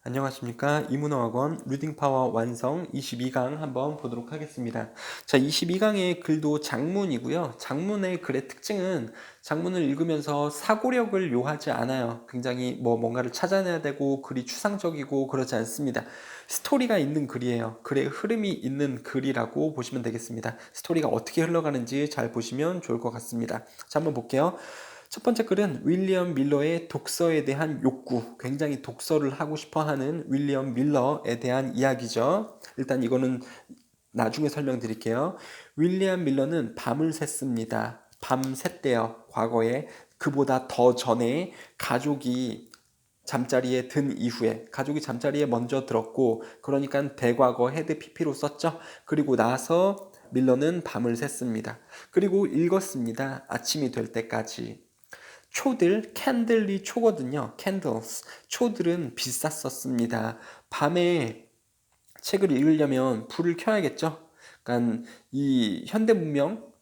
안녕하십니까. 이문어학원 리딩파워 완성 22강 한번 보도록 하겠습니다. 자, 22강의 글도 장문이고요. 장문의 글의 특징은 장문을 읽으면서 사고력을 요하지 않아요. 굉장히 뭔가를 찾아내야 되고 글이 추상적이고 그러지 않습니다. 스토리가 있는 글이에요. 글의 흐름이 있는 글이라고 보시면 되겠습니다. 스토리가 어떻게 흘러가는지 잘 보시면 좋을 것 같습니다. 자, 한번 볼게요. 첫 번째 글은 윌리엄 밀러의 독서에 대한 욕구, 굉장히 독서를 하고 싶어 하는 윌리엄 밀러에 대한 이야기죠. 일단 이거는 나중에 설명드릴게요. 윌리엄 밀러는 밤을 샜습니다. 밤샜대요. 과거에. 그보다 더 전에 가족이 잠자리에 든 이후에 가족이 잠자리에 먼저 들었고, 그러니까 대과거 헤드 PP로 썼죠. 그리고 나서 밀러는 밤을 샜습니다. 그리고 읽었습니다. 아침이 될 때까지. 초들, 캔들이 초거든요. candles. 초들은 비쌌었습니다. 밤에 책을 읽으려면 불을 켜야겠죠. 그러니까 이 현대 문명,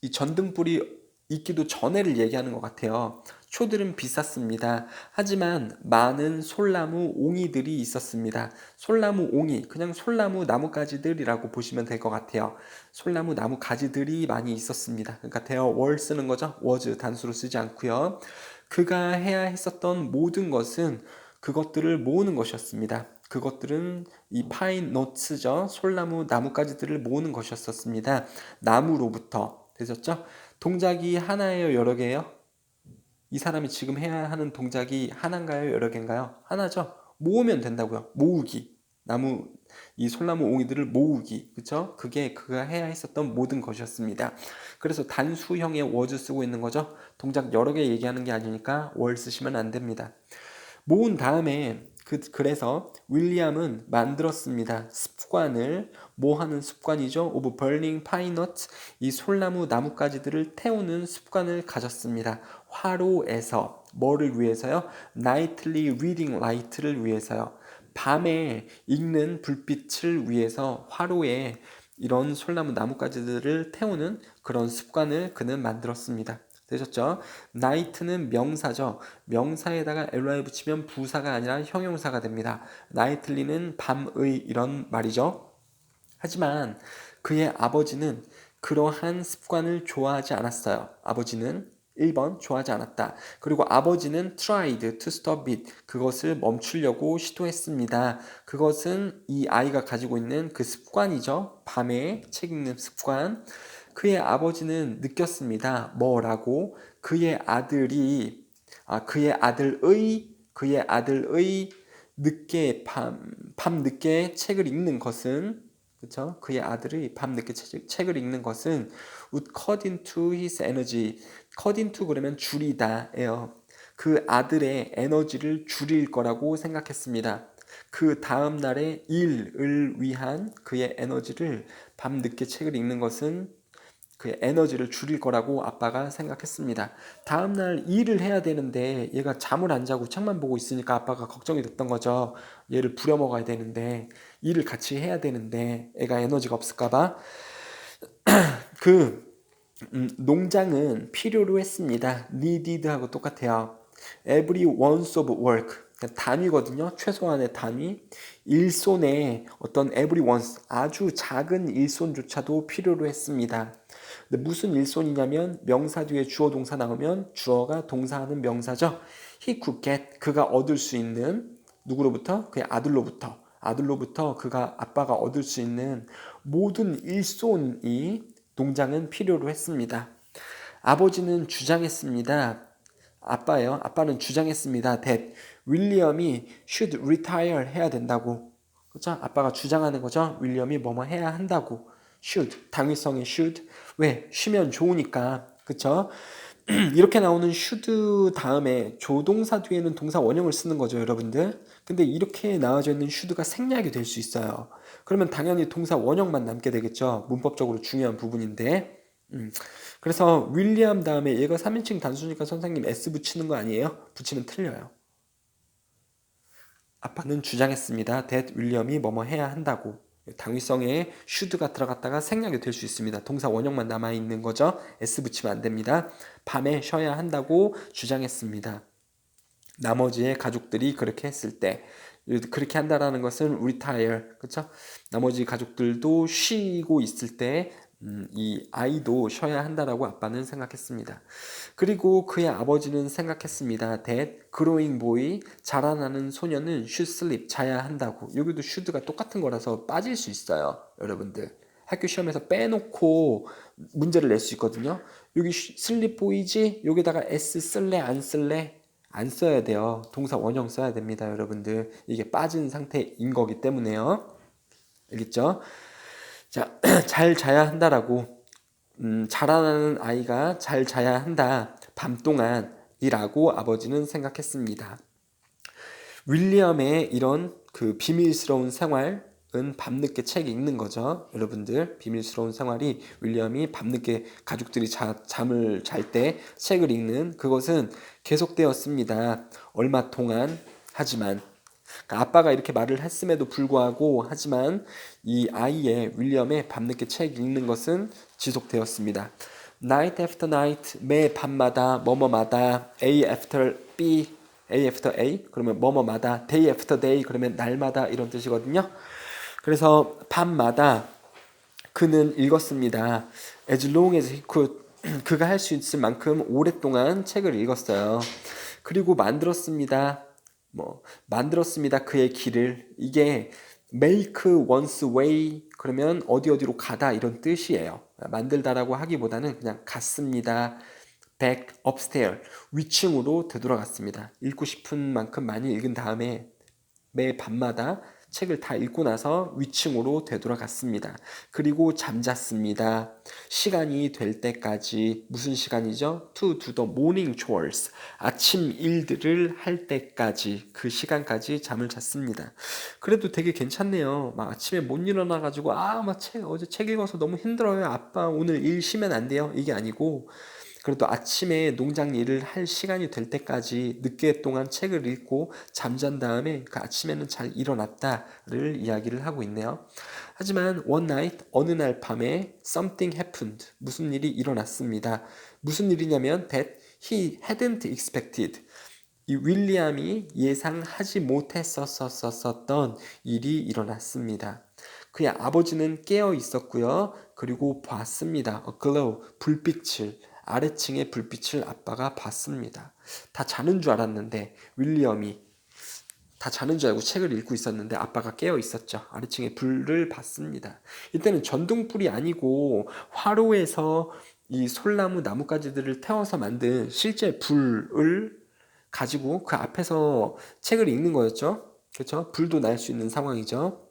이 전등불이 있기도 전에를 얘기하는 것 같아요. 초들은 비쌌습니다. 하지만 많은 솔나무 옹이들이 있었습니다. 솔나무 옹이, 그냥 솔나무 나뭇가지들이라고 보시면 될 것 같아요. 솔나무 나뭇가지들이 많이 있었습니다. 그러니까 대어 월 쓰는 거죠. was 단수로 쓰지 않고요. 그가 해야 했었던 모든 것은 그것들을 모으는 것이었습니다. 그것들은 이 파인 노츠죠. 솔나무 나뭇가지들을 모으는 것이었습니다. 나무로부터 되셨죠? 동작이 하나예요, 여러 개예요? 이 사람이 지금 해야 하는 동작이 하나인가요, 여러 개인가요? 하나죠. 모으면 된다고요. 모으기. 나무 이 솔나무 옹이들을 모으기. 그렇죠? 그게 그가 해야 했었던 모든 것이었습니다. 그래서 단수형의 was 쓰고 있는 거죠. 동작 여러 개 얘기하는 게 아니니까 월 쓰시면 안 됩니다. 모은 다음에 그래서 윌리엄은 만들었습니다. 습관을, 뭐 하는 습관이죠? of burning pine nuts, 이 솔나무 나뭇가지들을 태우는 습관을 가졌습니다. 화로에서 뭐를 위해서요? nightly reading light를 위해서요. 밤에 읽는 불빛을 위해서 화로에 이런 솔나무 나뭇가지들을 태우는 그런 습관을 그는 만들었습니다. 되셨죠? night는 명사죠. 명사에다가 ly 붙이면 부사가 아니라 형용사가 됩니다. nightly는 밤의 이런 말이죠. 하지만 그의 아버지는 그러한 습관을 좋아하지 않았어요. 아버지는 1번 좋아하지 않았다. 그리고 아버지는 tried to stop it. 그것을 멈추려고 시도했습니다. 그것은 이 아이가 가지고 있는 그 습관이죠. 밤에 책 읽는 습관. 그의 아버지는 느꼈습니다. 뭐라고? 그의 아들의 늦게 밤 늦게 책을 읽는 것은, 그렇죠? 그의 아들이 밤늦게 책을 읽는 것은 would cut into his energy. cut into 그러면 줄이다예요. 그 아들의 에너지를 줄일 거라고 생각했습니다. 그 다음 날의 일을 위한 그의 에너지를 밤늦게 책을 읽는 것은 그의 에너지를 줄일 거라고 아빠가 생각했습니다. 다음날 일을 해야 되는데 얘가 잠을 안 자고 책만 보고 있으니까 아빠가 걱정이 됐던 거죠. 얘를 부려먹어야 되는데, 일을 같이 해야 되는데 애가 에너지가 없을까봐. 그 농장은 필요로 했습니다. needed하고 똑같아요. every ounce of work, 그러니까 단위거든요. 최소한의 단위. 일손의 어떤 every ounce, 아주 작은 일손조차도 필요로 했습니다. 근데 무슨 일손이냐면 명사 뒤에 주어 동사 나오면 주어가 동사하는 명사죠. He could get, 그가 얻을 수 있는, 누구로부터? 그의 아들로부터 그가 아빠가 얻을 수 있는 모든 일손이 농장은 필요로 했습니다. 아버지는 주장했습니다. 아빠는 주장했습니다. that 윌리엄이 should retire 해야 된다고. 그렇죠? 아빠가 주장하는 거죠. 윌리엄이 뭐뭐 해야 한다고. should, 당위성의 should. 왜? 쉬면 좋으니까. 그렇죠? 이렇게 나오는 should 다음에 조동사 뒤에는 동사 원형을 쓰는 거죠, 여러분들. 근데 이렇게 나와져 있는 should가 생략이 될 수 있어요. 그러면 당연히 동사 원형만 남게 되겠죠. 문법적으로 중요한 부분인데. 그래서 윌리엄 다음에 얘가 3인칭 단수니까 선생님 s 붙이는 거 아니에요? 붙이면 틀려요. 아빠는 주장했습니다. that 윌리엄이 뭐뭐 해야 한다고. 당위성에 should가 들어갔다가 생략이 될 수 있습니다. 동사 원형만 남아있는 거죠. s 붙이면 안 됩니다. 밤에 쉬어야 한다고 주장했습니다. 나머지의 가족들이 그렇게 했을 때, 그렇게 한다라는 것은 retire, 그렇죠? 나머지 가족들도 쉬고 있을 때 이 아이도 쉬어야 한다라고 아빠는 생각했습니다. 그리고 그의 아버지는 생각했습니다. that growing boy, 자라나는 소년은 should sleep, 자야 한다고. 여기도 should가 똑같은 거라서 빠질 수 있어요, 여러분들. 학교 시험에서 빼놓고 문제를 낼 수 있거든요. 여기 sleep boy지? 여기다가 s 쓸래 안 쓸래? 안 써야 돼요. 동사 원형 써야 됩니다, 여러분들. 이게 빠진 상태인 거기 때문에요. 알겠죠? 자, 잘 자야 한다라고. 자라나는 아이가 잘 자야 한다. 밤 동안이라고 아버지는 생각했습니다. 윌리엄의 이런 그 비밀스러운 생활은 밤늦게 책 읽는 거죠. 여러분들, 비밀스러운 생활이 윌리엄이 밤늦게 가족들이 잠을 잘 때 책을 읽는 그것은 계속되었습니다. 얼마 동안. 하지만 그러니까 아빠가 이렇게 말을 했음에도 불구하고 하지만 이 아이의 윌리엄의 밤늦게 책 읽는 것은 지속되었습니다. Night after night, 매 밤마다 뭐뭐마다, A after B, A after A 그러면 뭐뭐마다, Day after day 그러면 날마다 이런 뜻이거든요. 그래서 밤마다 그는 읽었습니다. As long as he could, 그가 할 수 있을 만큼 오랫동안 책을 읽었어요. 그리고 만들었습니다. 그의 길을. 이게 make one's way 그러면 어디로 가다 이런 뜻이에요. 만들다라고 하기보다는 그냥 갔습니다. back upstairs, 위층으로 되돌아갔습니다. 읽고 싶은 만큼 많이 읽은 다음에 매 밤마다 책을 다 읽고 나서 위층으로 되돌아갔습니다. 그리고 잠잤습니다. 시간이 될 때까지. 무슨 시간이죠? To do the morning chores. 아침 일들을 할 때까지, 그 시간까지 잠을 잤습니다. 그래도 되게 괜찮네요. 막 아침에 못 일어나가지고 어제 책 읽어서 너무 힘들어요. 아빠 오늘 일 쉬면 안 돼요. 이게 아니고 그래도 아침에 농장 일을 할 시간이 될 때까지 늦게 동안 책을 읽고 잠잔 다음에 그 아침에는 잘 일어났다를 이야기를 하고 있네요. 하지만 one night, 어느 날 밤에 something happened, 무슨 일이 일어났습니다. 무슨 일이냐면 that he hadn't expected, 이 윌리엄이 예상하지 못했었던 일이 일어났습니다. 그의 아버지는 깨어 있었고요. 그리고 봤습니다. A glow, 불빛을, 아래층의 불빛을 아빠가 봤습니다. 다 자는 줄 알았는데 윌리엄이 다 자는 줄 알고 책을 읽고 있었는데 아빠가 깨어 있었죠. 아래층의 불을 봤습니다. 이때는 전등불이 아니고 화로에서 이 솔나무 나뭇가지들을 태워서 만든 실제 불을 가지고 그 앞에서 책을 읽는 거였죠. 그렇죠? 불도 날 수 있는 상황이죠.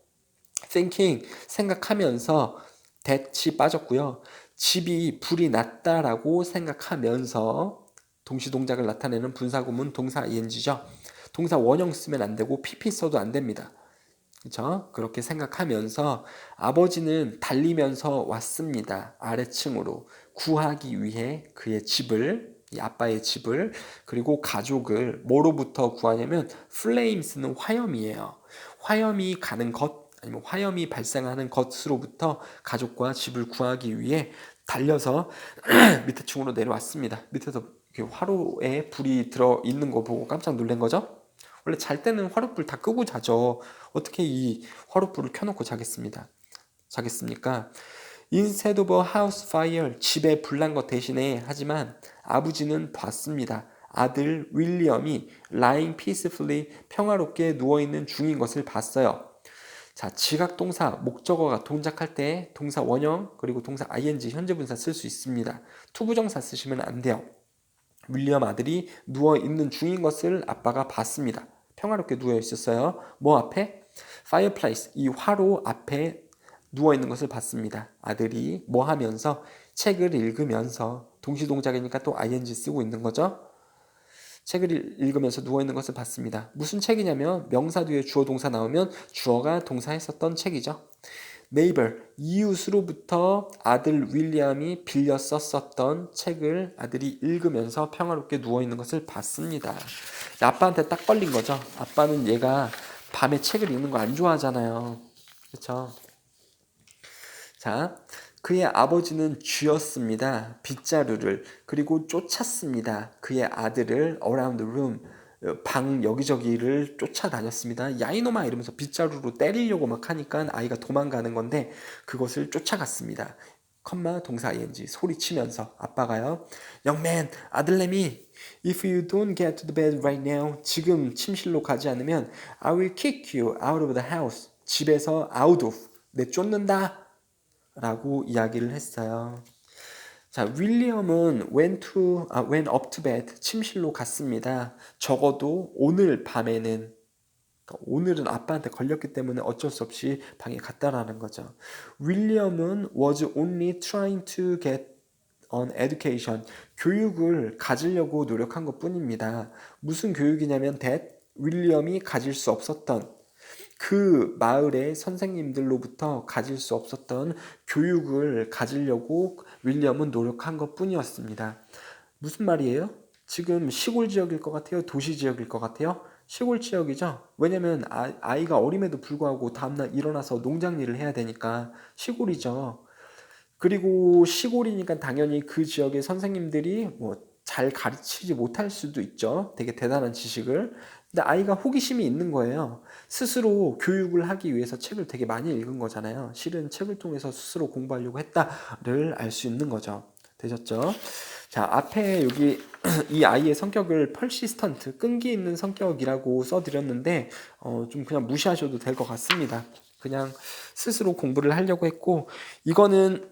thinking, 생각하면서 that이 빠졌고요. 집이 불이 났다라고 생각하면서 동시동작을 나타내는 분사구문 동사 ing죠. 동사 원형 쓰면 안 되고 pp 써도 안 됩니다. 그렇죠? 그렇게 생각하면서 아버지는 달리면서 왔습니다. 아래층으로 구하기 위해 그의 집을, 이 아빠의 집을, 그리고 가족을 뭐로부터 구하냐면 flames는 화염이에요. 화염이 가는 것 아니면 화염이 발생하는 것으로부터 가족과 집을 구하기 위해 달려서 밑에 층으로 내려왔습니다. 밑에서 화로에 불이 들어 있는 거 보고 깜짝 놀란 거죠. 원래 잘 때는 화롯불 다 끄고 자죠. 어떻게 이 화롯불을 켜놓고 자겠습니까? Instead of a house fire, 집에 불난 것 대신에, 하지만 아버지는 봤습니다. 아들 윌리엄이 lying peacefully, 평화롭게 누워있는 중인 것을 봤어요. 자, 지각 동사, 목적어가 동작할 때 동사 원형 그리고 동사 ing, 현재분사 쓸 수 있습니다. 투부정사 쓰시면 안 돼요. 윌리엄 아들이 누워있는 중인 것을 아빠가 봤습니다. 평화롭게 누워 있었어요. 뭐 앞에? fireplace, 이 화로 앞에 누워 있는 것을 봤습니다. 아들이 뭐 하면서? 책을 읽으면서. 동시동작이니까 또 ing 쓰고 있는 거죠. 책을 읽으면서 누워 있는 것을 봤습니다. 무슨 책이냐면 명사 뒤에 주어 동사 나오면 주어가 동사했었던 책이죠. neighbor, 이웃으로부터 아들 윌리엄이 빌려 썼었던 책을 아들이 읽으면서 평화롭게 누워있는 것을 봤습니다. 아빠한테 딱 걸린 거죠. 아빠는 얘가 밤에 책을 읽는 거 안 좋아하잖아요. 그렇죠? 자, 그의 아버지는 쥐었습니다. 빗자루를. 그리고 쫓았습니다. 그의 아들을 around the room, 방 여기저기를 쫓아다녔습니다. 야 이놈아 이러면서 빗자루로 때리려고 막 하니까 아이가 도망가는 건데 그것을 쫓아갔습니다. 컴마 동사 ing 소리치면서 아빠가요. Young man, 아들내미, if you don't get to the bed right now, 지금 침실로 가지 않으면 I will kick you out of the house. 집에서 out of, 내쫓는다 라고 이야기를 했어요. 자, 윌리엄은 went up to bed, 침실로 갔습니다. 적어도 오늘 밤에는, 그러니까 오늘은 아빠한테 걸렸기 때문에 어쩔 수 없이 방에 갔다라는 거죠. 윌리엄은 was only trying to get an education, 교육을 가지려고 노력한 것 뿐입니다. 무슨 교육이냐면 that 윌리엄이 가질 수 없었던 그 마을의 선생님들로부터 가질 수 없었던 교육을 가지려고 윌리엄은 노력한 것 뿐이었습니다. 무슨 말이에요? 지금 시골 지역일 것 같아요? 도시 지역일 것 같아요? 시골 지역이죠? 왜냐면 아이가 어림에도 불구하고 다음날 일어나서 농장 일을 해야 되니까 시골이죠. 그리고 시골이니까 당연히 그 지역의 선생님들이 뭐 잘 가르치지 못할 수도 있죠. 되게 대단한 지식을. 근데 아이가 호기심이 있는 거예요. 스스로 교육을 하기 위해서 책을 되게 많이 읽은 거잖아요. 실은 책을 통해서 스스로 공부하려고 했다를 알 수 있는 거죠. 되셨죠? 자, 앞에 여기 이 아이의 성격을 펄시스턴트, 끈기 있는 성격이라고 써드렸는데 좀 그냥 무시하셔도 될 것 같습니다. 그냥 스스로 공부를 하려고 했고, 이거는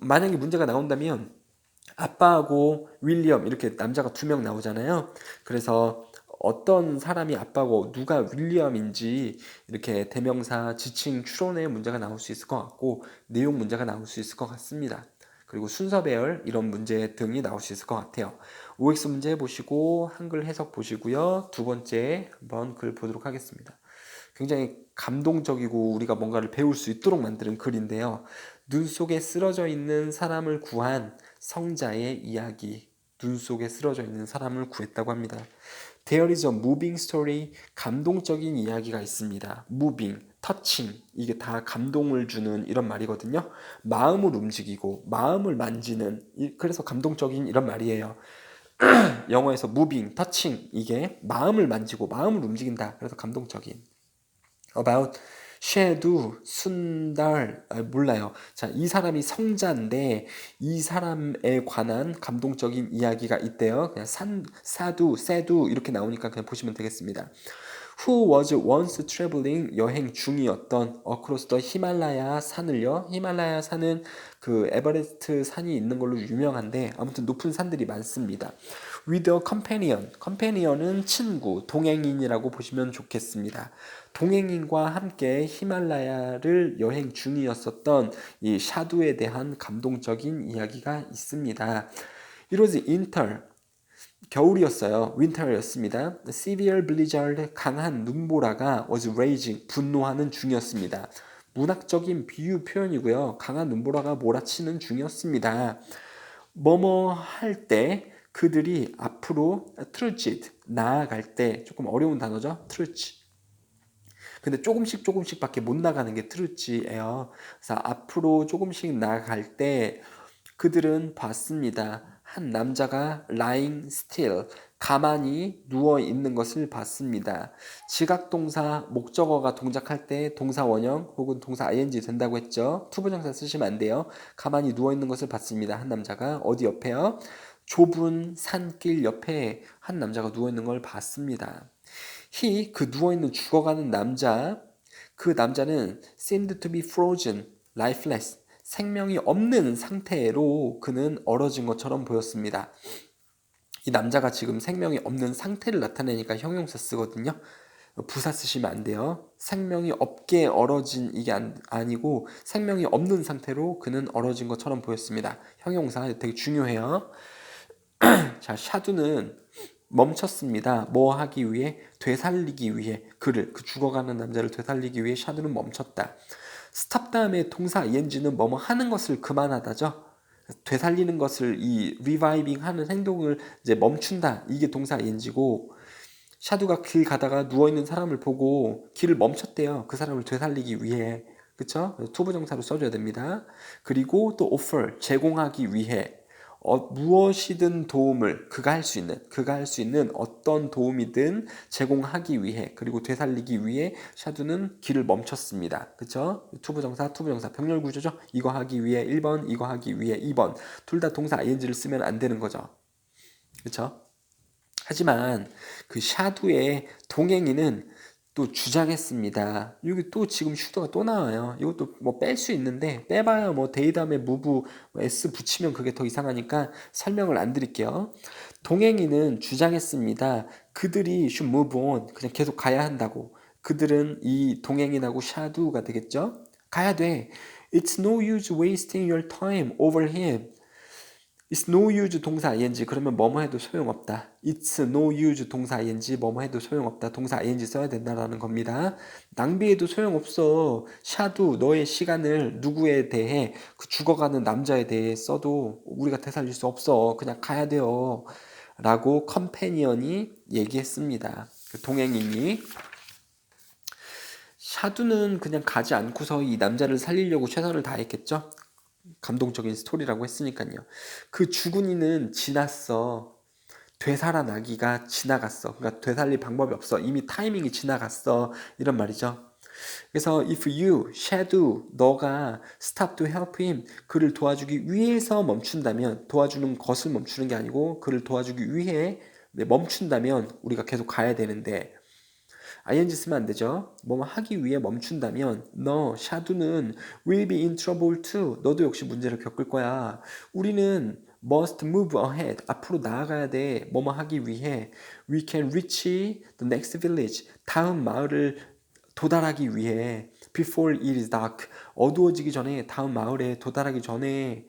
만약에 문제가 나온다면 아빠하고 윌리엄 이렇게 남자가 2명 나오잖아요. 그래서 어떤 사람이 아빠고 누가 윌리엄인지 이렇게 대명사, 지칭, 추론의 문제가 나올 수 있을 것 같고 내용 문제가 나올 수 있을 것 같습니다. 그리고 순서 배열 이런 문제 등이 나올 수 있을 것 같아요. OX 문제 보시고 한글 해석 보시고요. 두 번째 한번 글 보도록 하겠습니다. 굉장히 감동적이고 우리가 뭔가를 배울 수 있도록 만드는 글인데요. 눈 속에 쓰러져 있는 사람을 구한 성자의 이야기. 눈 속에 쓰러져 있는 사람을 구했다고 합니다. There is a moving story. 감동적인 이야기가 있습니다. Moving, touching. 이게 다 감동을 주는 이런 말이거든요. 마음을 움직이고 마음을 만지는, 그래서 감동적인 이런 말이에요. 영어에서 moving, touching 이게 마음을 만지고 마음을 움직인다. 그래서 감동적인. About 쉐두, 순달, 몰라요. 자, 이 사람이 성자인데 이 사람에 관한 감동적인 이야기가 있대요. 그냥 사두, 세두 이렇게 나오니까 그냥 보시면 되겠습니다. Who was once traveling, 여행 중이었던 across the 히말라야 산을요. 히말라야 산은 그 에베레스트 산이 있는 걸로 유명한데 아무튼 높은 산들이 많습니다. With a companion, companion은 친구, 동행인이라고 보시면 좋겠습니다. 동행인과 함께 히말라야를 여행 중이었었던 이 샤두에 대한 감동적인 이야기가 있습니다. It was winter, 겨울이었어요. 윈터였습니다. Severe blizzard, 강한 눈보라가 was raging, 분노하는 중이었습니다. 문학적인 비유 표현이고요. 강한 눈보라가 몰아치는 중이었습니다. 뭐뭐 할 때 그들이 앞으로 트루짓, 나아갈 때 조금 어려운 단어죠. 트루치. 근데 조금씩밖에 못 나가는 게 트루치예요. 그래서 앞으로 조금씩 나아갈 때 그들은 봤습니다. 한 남자가 lying still, 가만히 누워 있는 것을 봤습니다. 지각동사, 목적어가 동작할 때 동사 원형 혹은 동사 ing 된다고 했죠. 투부정사 쓰시면 안 돼요. 가만히 누워 있는 것을 봤습니다. 한 남자가 어디 옆에요? 좁은 산길 옆에 한 남자가 누워 있는 걸 봤습니다. he, 그 누워 있는 죽어가는 남자, 그 남자는 seemed to be frozen, lifeless, 생명이 없는 상태로 그는 얼어진 것처럼 보였습니다. 이 남자가 지금 생명이 없는 상태를 나타내니까 형용사 쓰거든요. 부사 쓰시면 안 돼요. 생명이 없게 얼어진 이게 아니고 생명이 없는 상태로 그는 얼어진 것처럼 보였습니다. 형용사 되게 중요해요. 자, 샤두는 멈췄습니다. 뭐 하기 위해? 되살리기 위해. 그 죽어가는 남자를 되살리기 위해 샤두는 멈췄다. 스탑 다음에 동사 ing는 뭐뭐 하는 것을 그만하다죠. 되살리는 것을 이 리바이빙 하는 행동을 이제 멈춘다. 이게 동사 ing고 샤두가 길 가다가 누워 있는 사람을 보고 길을 멈췄대요. 그 사람을 되살리기 위해. 그쵸? 투부정사로 써줘야 됩니다. 그리고 또 offer, 제공하기 위해. 무엇이든 도움을 그가 할 수 있는 어떤 도움이든 제공하기 위해 그리고 되살리기 위해 샤두는 길을 멈췄습니다. 그쵸? 투부정사 병렬 구조죠. 이거 하기 위해 1번, 이거 하기 위해 2번. 둘 다 동사 ing를 쓰면 안 되는 거죠. 그쵸? 하지만 그 샤두의 동행인은 또 주장했습니다. 여기 또 지금 슈도가 또 나와요. 이것도 뭐 뺄 수 있는데 빼봐야 뭐 데이 다음에 무브 s 붙이면 그게 더 이상하니까 설명을 안 드릴게요. 동행인은 주장했습니다. 그들이 should move on 그냥 계속 가야 한다고. 그들은 이 동행인하고 샤두가 되겠죠. 가야 돼. It's no use wasting your time over him. It's no use 동사 ing 그러면 뭐뭐 해도 소용없다. It's no use 동사 ing 뭐뭐 해도 소용없다. 동사 ing 써야 된다라는 겁니다. 낭비해도 소용없어. 샤도 너의 시간을 누구에 대해 그 죽어가는 남자에 대해 써도 우리가 되살릴 수 없어. 그냥 가야 돼요. 라고 컴패니언이 얘기했습니다. 그 동행인이 샤두는 그냥 가지 않고서 이 남자를 살리려고 최선을 다했겠죠. 감동적인 스토리라고 했으니까요. 그 죽은이는 지났어. 되살아나기가 지나갔어. 그러니까 되살릴 방법이 없어. 이미 타이밍이 지나갔어. 이런 말이죠. 그래서 if you, shadow, 너가 stop to help him, 그를 도와주기 위해서 멈춘다면 도와주는 것을 멈추는 게 아니고 그를 도와주기 위해 멈춘다면 우리가 계속 가야 되는데 ing 쓰면 안 되죠. 뭐뭐 하기 위해 멈춘다면 너 샤두는 will be in trouble too. 너도 역시 문제를 겪을 거야. 우리는 must move ahead. 앞으로 나아가야 돼. 뭐뭐 하기 위해 we can reach the next village. 다음 마을을 도달하기 위해 before it is dark. 어두워지기 전에 다음 마을에 도달하기 전에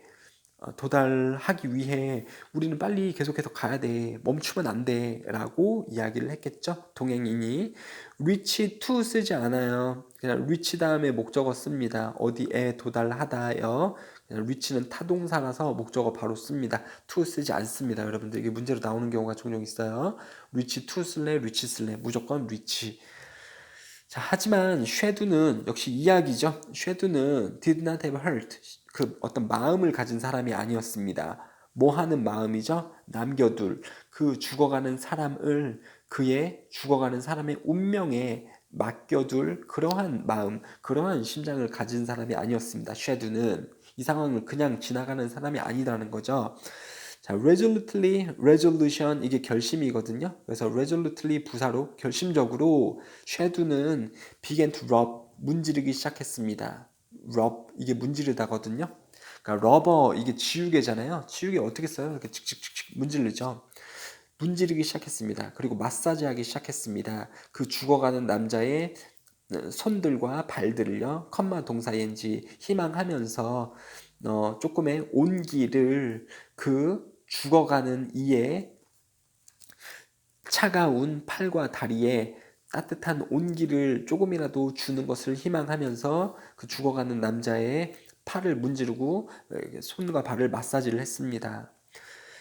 도달하기 위해 우리는 빨리 계속해서 가야 돼. 멈추면 안 돼. 라고 이야기를 했겠죠. 동행인이 reach to 쓰지 않아요. 그냥 reach 다음에 목적어 씁니다. 어디에 도달하다요. 그냥 reach는 타동사라서 목적어 바로 씁니다. to 쓰지 않습니다. 여러분들 이게 문제로 나오는 경우가 종종 있어요. reach to 쓸래, reach 쓸래. 무조건 reach. 자, 하지만 쉐두는 역시 이야기죠. 쉐두는 did not have heart. 그 어떤 마음을 가진 사람이 아니었습니다. 뭐 하는 마음이죠? 남겨둘 그 죽어가는 사람을 그의 죽어가는 사람의 운명에 맡겨둘 그러한 마음, 그러한 심장을 가진 사람이 아니었습니다. 쉐두는 이 상황을 그냥 지나가는 사람이 아니라는 거죠. 자, resolutely, resolution 이게 결심이거든요. 그래서 resolutely 부사로 결심적으로 쉐두는 began to rub 문지르기 시작했습니다. rub 이게 문지르다거든요. 그러니까 rubber 이게 지우개잖아요. 지우개 어떻게 써요? 이렇게 칙칙칙칙 문지르죠. 문지르기 시작했습니다. 그리고 마사지하기 시작했습니다. 그 죽어가는 남자의 손들과 발들을요. 컴마 동사 ing 희망하면서 조금의 온기를 그 죽어가는 이의 차가운 팔과 다리에 따뜻한 온기를 조금이라도 주는 것을 희망하면서 그 죽어가는 남자의 팔을 문지르고 손과 발을 마사지를 했습니다.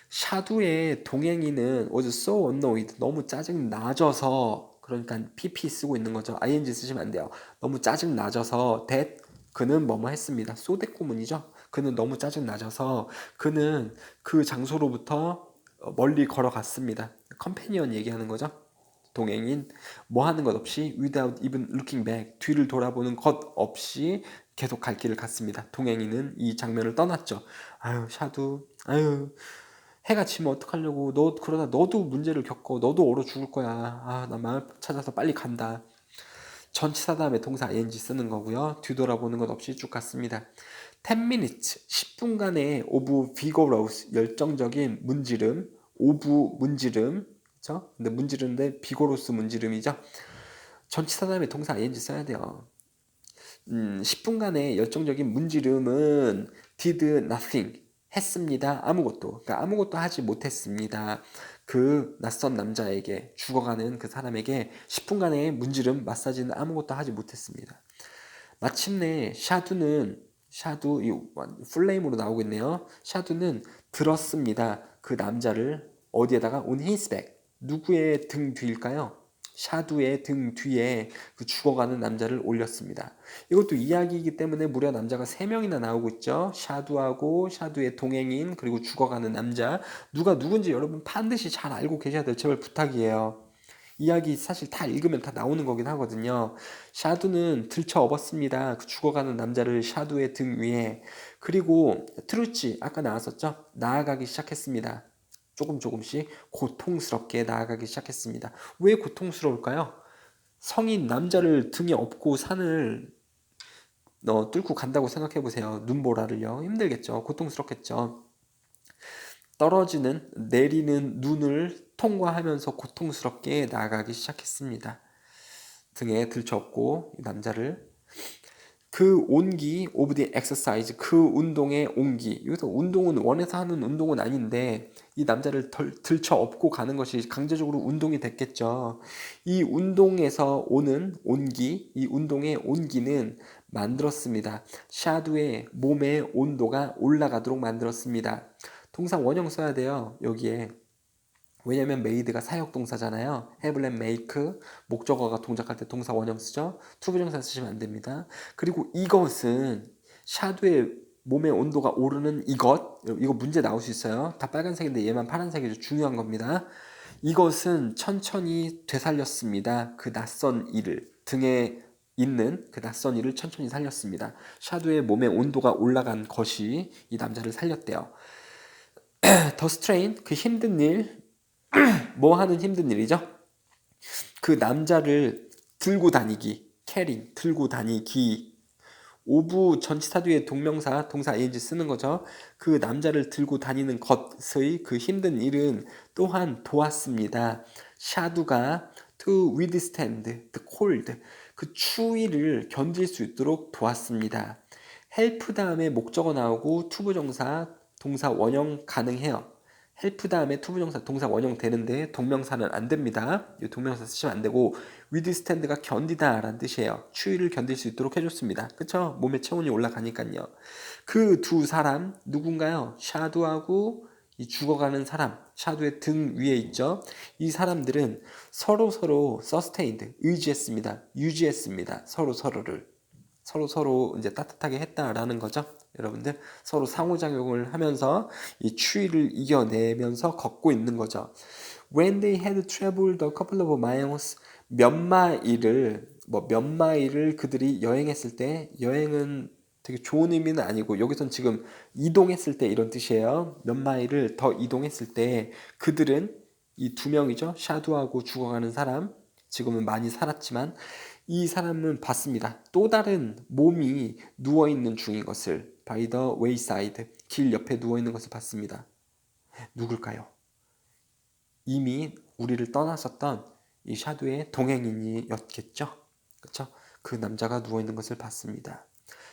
샤두의 동행인은 was so annoyed 너무 짜증 나져서 그러니까 pp 쓰고 있는 거죠. ing 쓰시면 안 돼요. 너무 짜증 나져서 that 그는 뭐뭐 했습니다. 소대꾸문이죠. 그는 너무 짜증 나져서 그는 그 장소로부터 멀리 걸어갔습니다. 컴패니언 얘기하는 거죠. 동행인 뭐 하는 것 없이 without even looking back 뒤를 돌아보는 것 없이 계속 갈 길을 갔습니다. 동행인은 이 장면을 떠났죠. 아유 샤두 아유 해가 지면 어떡하려고 너 그러다 너도 문제를 겪어 너도 얼어 죽을 거야. 아 나 마을 찾아서 빨리 간다. 전치사 다음에 동사 ing 쓰는 거고요. 뒤돌아보는 것 없이 쭉 갔습니다. 10 minutes 10분간의 of vigorous 열정적인 문지름 of 문지름 그쵸? 근데 문지르는데 vigorous 문지름이죠. 전치사 다음에 동사 ing 써야 돼요. 10분간의 열정적인 문지름은 did nothing 했습니다. 아무것도. 그러니까 아무것도 하지 못했습니다. 그 낯선 남자에게 죽어가는 그 사람에게 10분간의 문지름 마사지는 아무것도 하지 못했습니다. 마침내 샤두 이 풀네임으로 나오고 있네요. 샤두는 들었습니다. 그 남자를 어디에다가 on his back 누구의 등 뒤일까요? 샤두의 등 뒤에 그 죽어가는 남자를 올렸습니다. 이것도 이야기이기 때문에 무려 남자가 3명이나 나오고 있죠. 샤두하고 샤두의 동행인 그리고 죽어가는 남자. 누가 누군지 여러분 반드시 잘 알고 계셔야 돼요. 제발 부탁이에요. 이야기 사실 다 읽으면 다 나오는 거긴 하거든요. 샤두는 들쳐 업었습니다. 그 죽어가는 남자를 샤두의 등 위에. 그리고 트루치 아까 나왔었죠? 나아가기 시작했습니다. 조금씩 고통스럽게 나아가기 시작했습니다. 왜 고통스러울까요? 성인 남자를 등에 업고 산을 뚫고 간다고 생각해 보세요. 눈보라를요. 힘들겠죠. 고통스럽겠죠. 내리는 눈을 통과하면서 고통스럽게 나아가기 시작했습니다. 등에 들쳐업고 이 남자를 그 온기 오브 디 엑서사이즈 그 운동의 온기 여기서 운동은 원해서 하는 운동은 아닌데 이 남자를 들쳐업고 가는 것이 강제적으로 운동이 됐겠죠. 이 운동에서 오는 온기 이 운동의 온기는 만들었습니다. 샤두의 몸의 온도가 올라가도록 만들었습니다. 동사 원형 써야 돼요. 여기에 왜냐면 made가 사역동사잖아요. have and make 목적어가 동작할 때 동사 원형 쓰죠. 투부정사 쓰시면 안 됩니다. 그리고 이것은 샤도의 몸의 온도가 오르는 이거 문제 나올 수 있어요. 다 빨간색인데 얘만 파란색이죠. 중요한 겁니다. 이것은 천천히 되살렸습니다. 그 낯선 이를 등에 있는 그 낯선 이를 천천히 살렸습니다. 샤도의 몸의 온도가 올라간 것이 이 남자를 살렸대요. 더 스트레인 그 힘든 일 뭐 하는 힘든 일이죠? 그 남자를 들고 다니기, 캐리, 들고 다니기. 오부 전치사 뒤에 동명사, 동사 ing 쓰는 거죠. 그 남자를 들고 다니는 것의 그 힘든 일은 또한 도왔습니다. 샤두가 to withstand the cold, 그 추위를 견딜 수 있도록 도왔습니다. help 다음에 목적어 나오고 투부정사, 동사 원형 가능해요. 헬프 다음에 투부정사 동사 원형 되는데 동명사는 안 됩니다. 이 동명사 쓰시면 안 되고 withstand가 견디다 라는 뜻이에요. 추위를 견딜 수 있도록 해줬습니다. 그쵸? 몸의 체온이 올라가니까요. 그 두 사람 누군가요? 샤두하고 이 죽어가는 사람 샤두의 등 위에 있죠. 이 사람들은 서로 sustained 의지했습니다. 유지했습니다. 서로 이제 따뜻하게 했다라는 거죠. 여러분들 서로 상호작용을 하면서 이 추위를 이겨내면서 걷고 있는 거죠. When they had traveled a couple of miles, 몇 마일을 그들이 여행했을 때, 여행은 되게 좋은 의미는 아니고 여기선 지금 이동했을 때 이런 뜻이에요. 몇 마일을 더 이동했을 때 그들은 이 두 명이죠. 샤두하고 죽어가는 사람. 지금은 많이 살았지만 이 사람은 봤습니다. 또 다른 몸이 누워있는 중인 것을 by the wayside 길 옆에 누워있는 것을 봤습니다. 누굴까요? 이미 우리를 떠났었던 이 샤도의 동행인이었겠죠. 그렇죠? 그 남자가 누워있는 것을 봤습니다.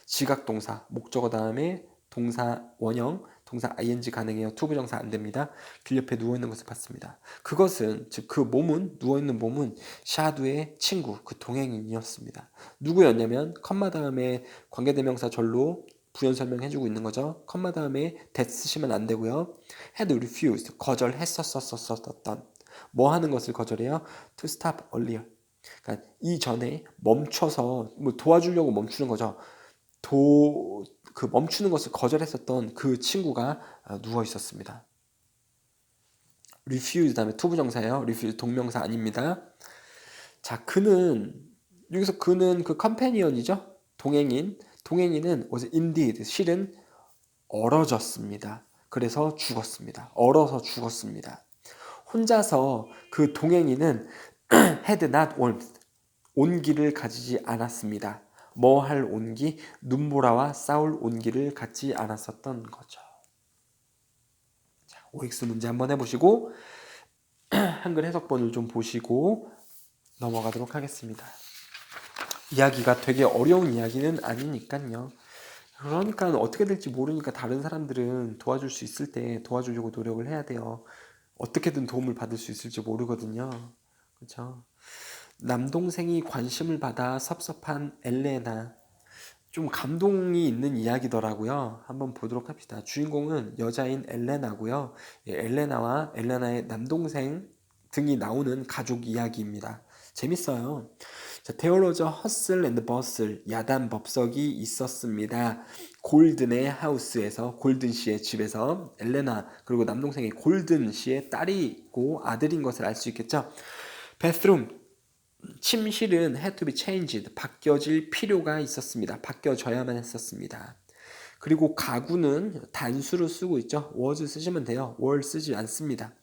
지각동사 목적어 다음에 동사 원형 동사 ing 가능해요. 투부정사 안 됩니다. 길 옆에 누워있는 것을 봤습니다. 그것은 즉 그 몸은 누워있는 몸은 샤두의 친구 그 동행인이었습니다. 누구였냐면 컴마 다음에 관계대명사 절로 부연 설명해주고 있는 거죠. 컴마 다음에 that 쓰시면 안 되고요. had refused 거절했었던 뭐 하는 것을 거절해요? to stop earlier. 그러니까 이전에 멈춰서 뭐 도와주려고 멈추는 거죠. 그 멈추는 것을 거절했었던 그 친구가 누워 있었습니다. refuse 다음에 투부정사예요. refuse 동명사 아닙니다. 자, 여기서 그는 그 컴패니언이죠. 동행인은 was indeed 실은 얼어졌습니다. 그래서 죽었습니다. 얼어서 죽었습니다. 혼자서 그 동행인은 had not warmth 온기를 가지지 않았습니다. 뭐 할 온기? 눈보라와 싸울 온기를 갖지 않았었던 거죠. 자, OX 문제 한번 해보시고 한글 해석본을 좀 보시고 넘어가도록 하겠습니다. 이야기가 되게 어려운 이야기는 아니니까요. 그러니까 어떻게 될지 모르니까 다른 사람들은 도와줄 수 있을 때 도와주려고 노력을 해야 돼요. 어떻게든 도움을 받을 수 있을지 모르거든요. 그렇죠? 남동생이 관심을 받아 섭섭한 엘레나. 좀 감동이 있는 이야기더라고요. 한번 보도록 합시다. 주인공은 여자인 엘레나고요. 엘레나와 엘레나의 남동생 등이 나오는 가족 이야기입니다. 재밌어요. 자, There was a hustle and bustle. 야단 법석이 있었습니다. 골든의 하우스에서, 골든 씨의 집에서 엘레나 그리고 남동생이 골든 씨의 딸이고 아들인 것을 알 수 있겠죠. bathroom, 침실은 had to be changed. 바뀌어질 필요가 있었습니다. 바뀌어져야만 했었습니다. 그리고 가구는 단수로 쓰고 있죠. was 쓰시면 돼요. were 쓰지 않습니다.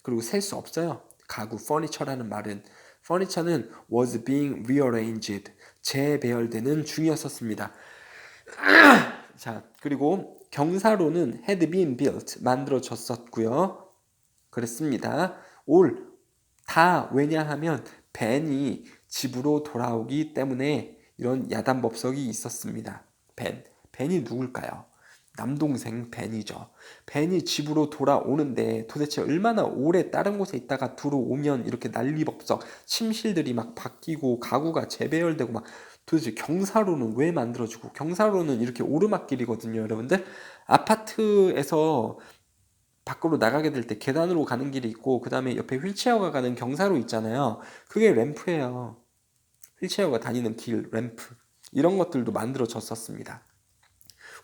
그리고 셀 수 없어요. 가구, furniture라는 말은 furniture는 was being rearranged, 재배열되는 중이었었습니다. 자, 그리고 경사로는 had been built, 만들어졌었고요. 그랬습니다. all, 다 왜냐하면 벤이 집으로 돌아오기 때문에 이런 야단법석이 있었습니다. 벤이 누굴까요? 남동생 벤이죠. 벤이 집으로 돌아오는데 도대체 얼마나 오래 다른 곳에 있다가 들어오면 이렇게 난리법석, 침실들이 막 바뀌고 가구가 재배열되고 막 도대체 경사로는 왜 만들어주고, 경사로는 이렇게 오르막길이거든요, 여러분들. 아파트에서 밖으로 나가게 될 때 계단으로 가는 길이 있고 그 다음에 옆에 휠체어가 가는 경사로 있잖아요. 그게 램프예요. 휠체어가 다니는 길, 램프. 이런 것들도 만들어졌었습니다.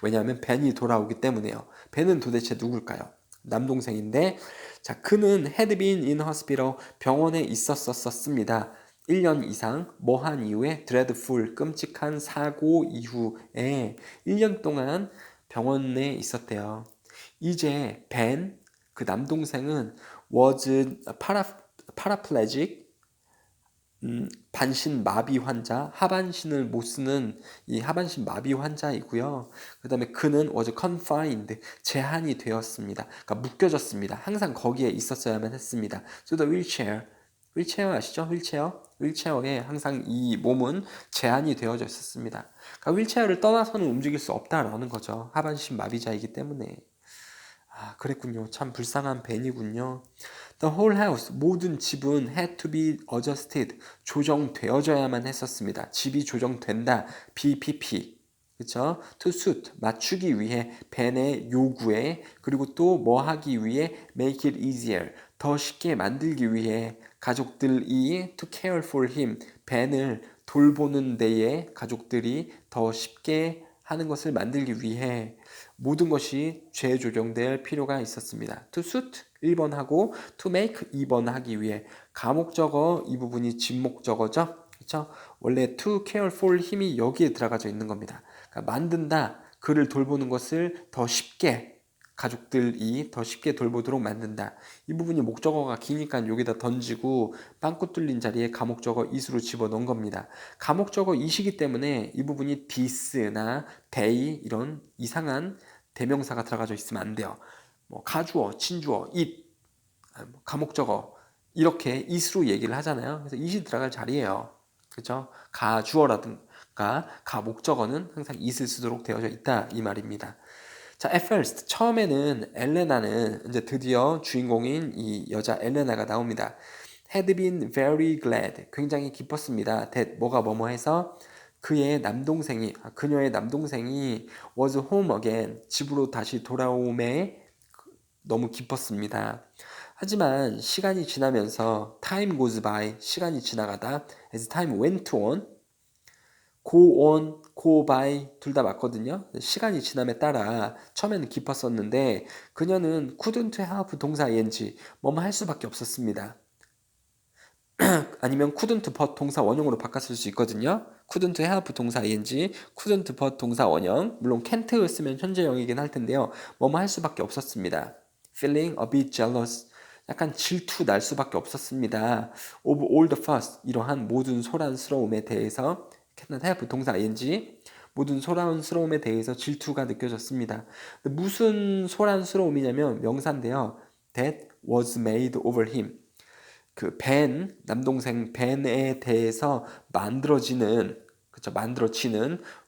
왜냐하면 벤이 돌아오기 때문에요. 벤은 도대체 누굴까요? 남동생인데, 자, 그는 had been in hospital, 병원에 있었었습니다. 1년 이상 뭐 한 이후에 dreadful, 끔찍한 사고 이후에 1년 동안 병원에 있었대요. 이제 벤, 그 남동생은 was paraplegic, 반신 마비 환자, 하반신을 못 쓰는 이 하반신 마비 환자이고요. 그 다음에 그는 was confined, 제한이 되었습니다. 그러니까 묶여졌습니다. 항상 거기에 있었어야만 했습니다. So the wheelchair, 휠체어 아시죠? 휠체어에 항상 이 몸은 제한이 되어져 있었습니다. 그러니까 휠체어를 떠나서는 움직일 수 없다라는 거죠. 하반신 마비자이기 때문에. 아, 그랬군요. 참 불쌍한 벤이군요. The whole house, 모든 집은 had to be adjusted, 조정되어져야만 했었습니다. 집이 조정된다, BPP. 그쵸? To suit, 맞추기 위해, 벤의 요구에, 그리고 또 뭐 하기 위해, make it easier, 더 쉽게 만들기 위해, 가족들이 to care for him, 벤을 돌보는 데에 가족들이 더 쉽게 하는 것을 만들기 위해 모든 것이 재조정될 필요가 있었습니다. To suit 1번 하고 to make 2번 하기 위해 가목적어 이 부분이 진목적어죠. 그렇죠? 원래 to care for 힘이 여기에 들어가져 있는 겁니다. 그러니까 만든다, 그를 돌보는 것을 더 쉽게 가족들이 더 쉽게 돌보도록 만든다. 이 부분이 목적어가 기니까 여기다 던지고 빵꾸 뚫린 자리에 가목적어 is로 집어넣은 겁니다. 가목적어 is이기 때문에 이 부분이 this나 they 이런 이상한 대명사가 들어가져 있으면 안 돼요. 뭐 가주어, 친주어, it, 가목적어 이렇게 it으로 얘기를 하잖아요. 그래서 it이 들어갈 자리예요. 그렇죠? 가주어라든가 가목적어는 항상 it을 쓰도록 되어져 있다 이 말입니다. 자, at first 처음에는 엘레나는 이제 드디어 주인공인 이 여자 엘레나가 나옵니다. had been very glad, 굉장히 기뻤습니다. that 뭐가 뭐뭐해서 그녀의 남동생이 was home again, 집으로 다시 돌아옴에 너무 기뻤습니다. 하지만 시간이 지나면서 time goes by, 시간이 지나가다 as time went on, go on, go by 둘 다 맞거든요. 시간이 지남에 따라 처음에는 기뻤었는데 그녀는 couldn't help 동사 ing 뭐뭐 할 수밖에 없었습니다. 아니면 couldn't but 동사 원형으로 바꿨을 수 있거든요. couldn't help 동사 ing, couldn't but 동사 원형. 물론 can't 쓰면 현재형이긴 할 텐데요. 뭐뭐 할 수밖에 없었습니다. feeling a bit jealous, 약간 질투 날 수밖에 없었습니다. of all the fuss, 이러한 모든 소란스러움에 대해서 can't help 동사 ing, 모든 소란스러움에 대해서 질투가 느껴졌습니다. 무슨 소란스러움이냐면 명사인데요. that was made over him. 그 벤, 남동생 벤에 대해서 만들어지는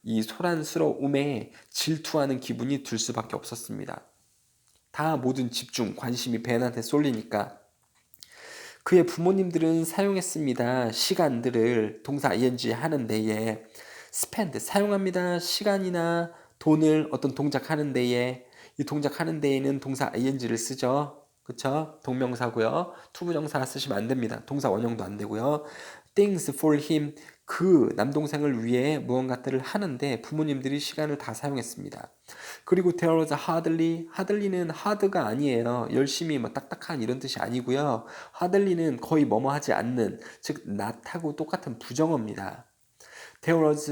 이 소란스러움에 질투하는 기분이 들 수밖에 없었습니다. 다 모든 집중, 관심이 벤한테 쏠리니까. 그의 부모님들은 사용했습니다. 시간들을 동사 ing 하는 데에 spend, 사용합니다. 시간이나 돈을 어떤 동작하는 데에, 이 동작하는 데에는 동사 ing를 쓰죠. 그쵸? 동명사고요. 투부정사 쓰시면 안 됩니다. 동사 원형도 안 되고요. things for him. 그 남동생을 위해 무언가들을 하는데 부모님들이 시간을 다 사용했습니다. 그리고 there was hardly, hardly는 hard가 아니에요. 열심히 뭐 딱딱한 이런 뜻이 아니고요. hardly는 거의 뭐뭐 하지 않는, 즉 not하고 똑같은 부정어입니다. There was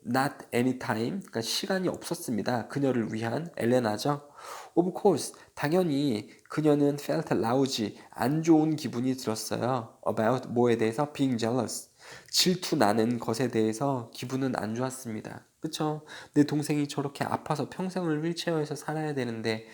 not any time, 그러니까 시간이 없었습니다. 그녀를 위한 엘레나죠. Of course, 당연히 그녀는 felt lousy, 안 좋은 기분이 들었어요. About 뭐에 대해서? Being jealous, 질투 나는 것에 대해서 기분은 안 좋았습니다. 그쵸? 내 동생이 저렇게 아파서 평생을 휠체어에서 살아야 되는데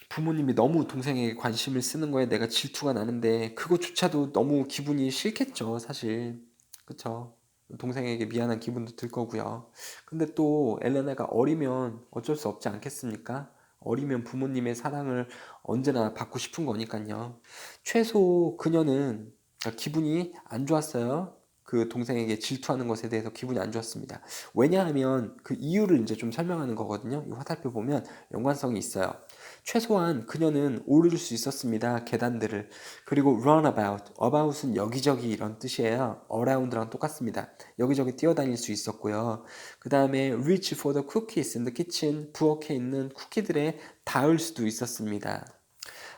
부모님이 너무 동생에게 관심을 쓰는 거에 내가 질투가 나는데 그거조차도 너무 기분이 싫겠죠, 사실. 그쵸? 동생에게 미안한 기분도 들 거고요. 근데 또 엘레나가 어리면 어쩔 수 없지 않겠습니까? 어리면 부모님의 사랑을 언제나 받고 싶은 거니까요. 최소 그녀는 기분이 안 좋았어요. 그 동생에게 질투하는 것에 대해서 기분이 안 좋았습니다. 왜냐하면 그 이유를 이제 좀 설명하는 거거든요. 이 화살표 보면 연관성이 있어요. 최소한 그녀는 오를 수 있었습니다. 계단들을. 그리고 runabout, about은 여기저기 이런 뜻이에요. around랑 똑같습니다. 여기저기 뛰어다닐 수 있었고요. 그 다음에 reach for the cookies in the kitchen, 부엌에 있는 쿠키들에 닿을 수도 있었습니다.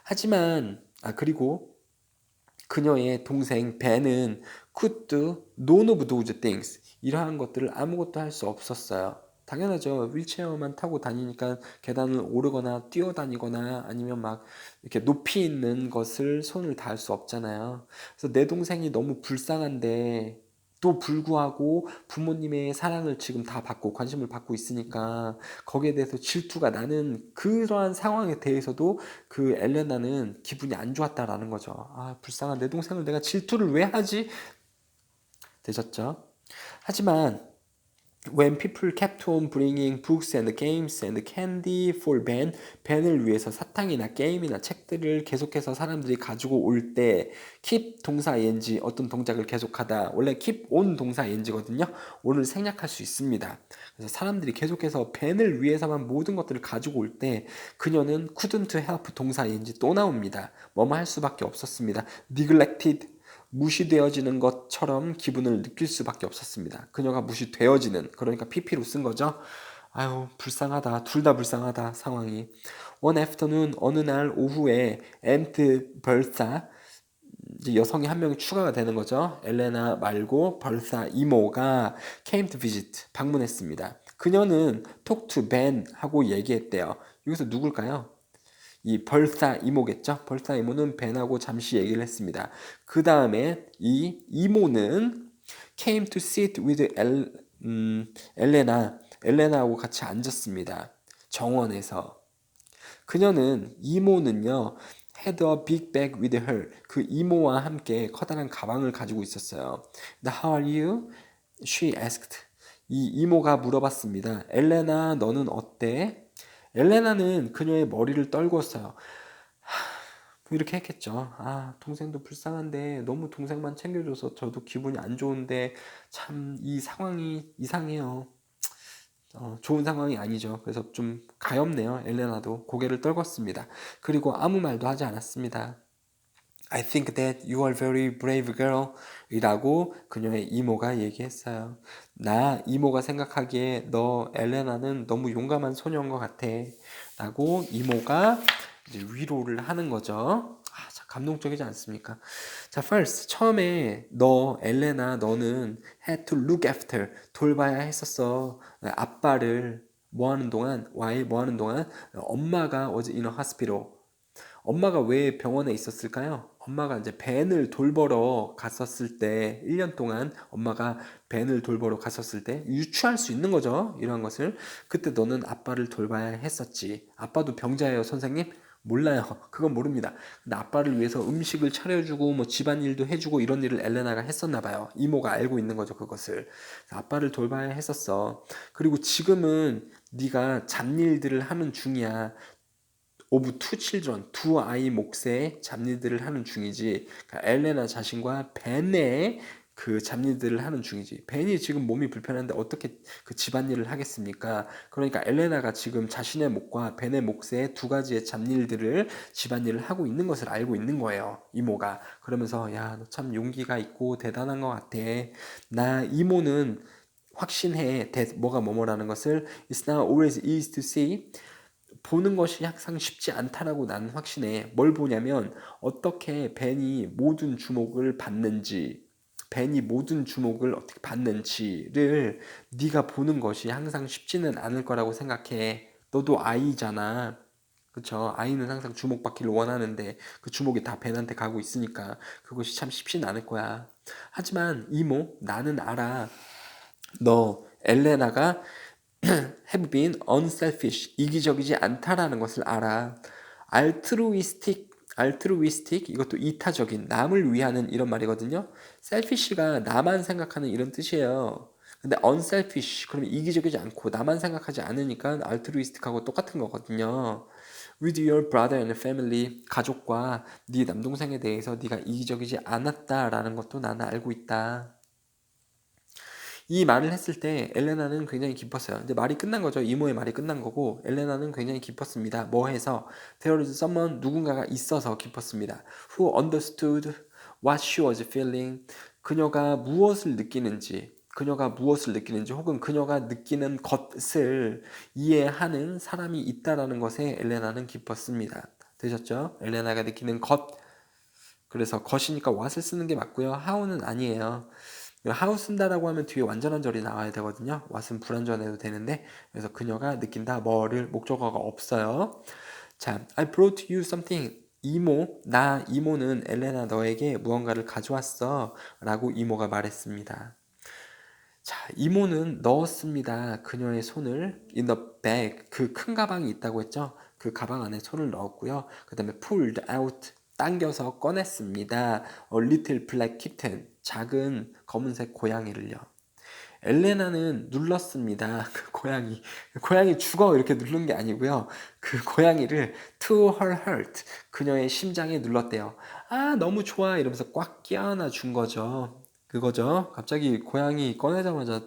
하지만 그리고 그녀의 동생 벤은 could do none of those things, 이러한 것들을 아무것도 할 수 없었어요. 당연하죠. 휠체어만 타고 다니니까 계단을 오르거나 뛰어다니거나 아니면 막 이렇게 높이 있는 것을 손을 닿을 수 없잖아요. 그래서 내 동생이 너무 불쌍한데 또 불구하고 부모님의 사랑을 지금 다 받고 관심을 받고 있으니까 거기에 대해서 질투가 나는 그러한 상황에 대해서도 그 엘레나는 기분이 안 좋았다라는 거죠. 아, 불쌍한 내 동생을 내가 질투를 왜 하지? 되셨죠? 하지만 when people kept on bringing books and games and candy for Ben, 벤을 위해서 사탕이나 게임이나 책들을 계속해서 사람들이 가지고 올 때 keep 동사 ing, 어떤 동작을 계속하다, 원래 keep on 동사 ing거든요. on을 생략할 수 있습니다. 그래서 사람들이 계속해서 벤을 위해서만 모든 것들을 가지고 올 때 그녀는 couldn't help 동사 ing 또 나옵니다. 뭐뭐 할 수밖에 없었습니다. neglected, 무시되어지는 것처럼 기분을 느낄 수밖에 없었습니다. 그녀가 무시되어지는, 그러니까 PP로 쓴 거죠. 아유, 불쌍하다. 둘 다 불쌍하다, 상황이. One afternoon, 어느 날 오후에 앤트 벌사, 이제 여성이 한 명이 추가가 되는 거죠. 엘레나 말고 벌사 이모가 came to visit, 방문했습니다. 그녀는 talk to Ben 하고 얘기했대요. 여기서 누굴까요? 이 벌사 이모겠죠? 벌사 이모는 벤하고 잠시 얘기를 했습니다. 그 다음에 이 이모는 came to sit with 엘레나하고 같이 앉았습니다. 정원에서. 그녀는 이모는요, had a big bag with her. 그 이모와 함께 커다란 가방을 가지고 있었어요. How are you? She asked. 이 이모가 물어봤습니다. 엘레나, 너는 어때? 엘레나는 그녀의 머리를 떨궜어요. 이렇게 했겠죠. 아, 동생도 불쌍한데 너무 동생만 챙겨줘서 저도 기분이 안 좋은데 참 이 상황이 이상해요. 좋은 상황이 아니죠. 그래서 좀 가엾네요. 엘레나도 고개를 떨궜습니다. 그리고 아무 말도 하지 않았습니다. I think that you are very brave girl 이라고 그녀의 이모가 얘기했어요. 나 이모가 생각하기에 너 엘레나는 너무 용감한 소녀인 것 같아 라고 이모가 이제 위로를 하는 거죠. 아, 참 감동적이지 않습니까? 자, first 처음에 너 엘레나 너는 had to look after, 돌봐야 했었어. 아빠를 뭐 하는 동안, while 뭐 하는 동안, 엄마가 was in a hospital. 엄마가 왜 병원에 있었을까요? 엄마가 이제 벤을 돌보러 갔었을 때 1년 동안 엄마가 벤을 돌보러 갔었을 때 유추할 수 있는 거죠. 이러한 것을. 그때 너는 아빠를 돌봐야 했었지. 아빠도 병자예요, 선생님? 몰라요. 그건 모릅니다. 근데 아빠를 위해서 음식을 차려주고 뭐 집안일도 해주고 이런 일을 엘레나가 했었나 봐요. 이모가 알고 있는 거죠, 그것을. 아빠를 돌봐야 했었어. 그리고 지금은 네가 잡일들을 하는 중이야. of two children, 두 아이 몫의 잡일들을 하는 중이지. 그러니까 엘레나 자신과 벤의 그 잡일들을 하는 중이지. 벤이 지금 몸이 불편한데 어떻게 그 집안일을 하겠습니까? 그러니까 엘레나가 지금 자신의 몫과 벤의 몫의 두 가지의 잡일들을 집안일을 하고 있는 것을 알고 있는 거예요. 이모가. 그러면서 야, 너 참 용기가 있고 대단한 것 같아. 나 이모는 확신해. 뭐가 뭐뭐라는 것을 It's not always easy to see. 보는 것이 항상 쉽지 않다라고 나는 확신해. 뭘 보냐면 어떻게 벤이 모든 주목을 받는지, 벤이 모든 주목을 어떻게 받는지를 네가 보는 것이 항상 쉽지는 않을 거라고 생각해. 너도 아이잖아. 그쵸? 아이는 항상 주목받기를 원하는데 그 주목이 다 벤한테 가고 있으니까 그것이 참 쉽지는 않을 거야. 하지만 이모, 나는 알아. 너 엘레나가 have been unselfish, 이기적이지 않다라는 것을 알아. altruistic, 이것도 이타적인, 남을 위하는 이런 말이거든요. selfish가 나만 생각하는 이런 뜻이에요. 근데 unselfish, 그러면 이기적이지 않고 나만 생각하지 않으니까 altruistic하고 똑같은 거거든요. with your brother and family, 가족과 네 남동생에 대해서 네가 이기적이지 않았다라는 것도 나는 알고 있다. 이 말을 했을 때 엘레나는 굉장히 기뻤어요. 이제 말이 끝난 거죠. 이모의 말이 끝난 거고 엘레나는 굉장히 기뻤습니다. 뭐 해서 there was someone, 누군가가 있어서 기뻤습니다. who understood what she was feeling. 그녀가 무엇을 느끼는지 혹은 그녀가 느끼는 것을 이해하는 사람이 있다라는 것에 엘레나는 기뻤습니다. 되셨죠? 엘레나가 느끼는 것. 그래서 것이니까 what을 쓰는 게 맞고요. how는 아니에요. how 쓴다라고 하면 뒤에 완전한 절이 나와야 되거든요. what은 불완전해도 되는데, 그래서 그녀가 느낀다 뭐를 목적어가 없어요. 자, I brought you something. 이모는 엘레나 너에게 무언가를 가져왔어 라고 이모가 말했습니다. 자, 이모는 넣었습니다. 그녀의 손을 in the bag, 그 큰 가방이 있다고 했죠. 그 가방 안에 손을 넣었고요. 그 다음에 pulled out, 당겨서 꺼냈습니다. A little black kitten, 작은 검은색 고양이를요. 엘레나는 눌렀습니다. 그 고양이 죽어 이렇게 누른 게 아니고요. 그 고양이를 to her heart, 그녀의 심장에 눌렀대요. 아, 너무 좋아 이러면서 꽉 끼안아 준 거죠. 그거죠. 갑자기 고양이 꺼내자마자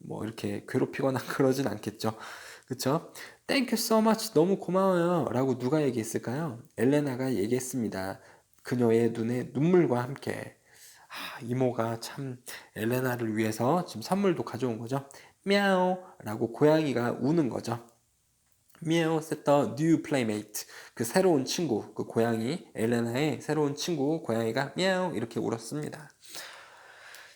뭐 이렇게 괴롭히거나 그러진 않겠죠. 그쵸? Thank you so much. 너무 고마워요. 라고 누가 얘기했을까요? 엘레나가 얘기했습니다. 그녀의 눈에 눈물과 함께. 이모가 참 엘레나를 위해서 지금 선물도 가져온 거죠. 미야오 라고 고양이가 우는 거죠. 미야오 said the new playmate. 그 새로운 친구, 그 고양이, 엘레나의 새로운 친구 고양이가 미야오 이렇게 울었습니다.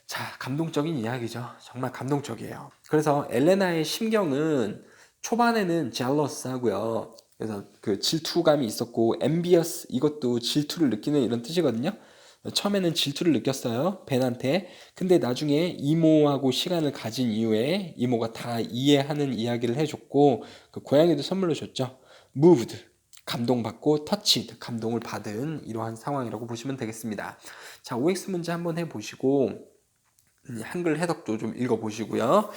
자, 감동적인 이야기죠. 정말 감동적이에요. 그래서 엘레나의 심경은 초반에는 jealous 하고요. 그래서 그 질투감이 있었고 envious, 이것도 질투를 느끼는 이런 뜻이거든요. 처음에는 질투를 느꼈어요. 벤한테. 근데 나중에 이모하고 시간을 가진 이후에 이모가 다 이해하는 이야기를 해줬고 그 고양이도 선물로 줬죠. moved, 감동받고 touched, 감동을 받은 이러한 상황이라고 보시면 되겠습니다. 자, OX 문제 한번 해보시고 한글 해석도 좀 읽어보시고요.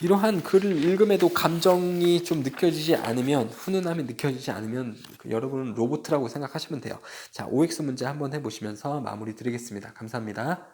이러한 글을 읽음에도 감정이 좀 느껴지지 않으면, 훈훈함이 느껴지지 않으면 여러분은 로봇이라고 생각하시면 돼요. 자, OX 문제 한번 해보시면서 마무리 드리겠습니다. 감사합니다.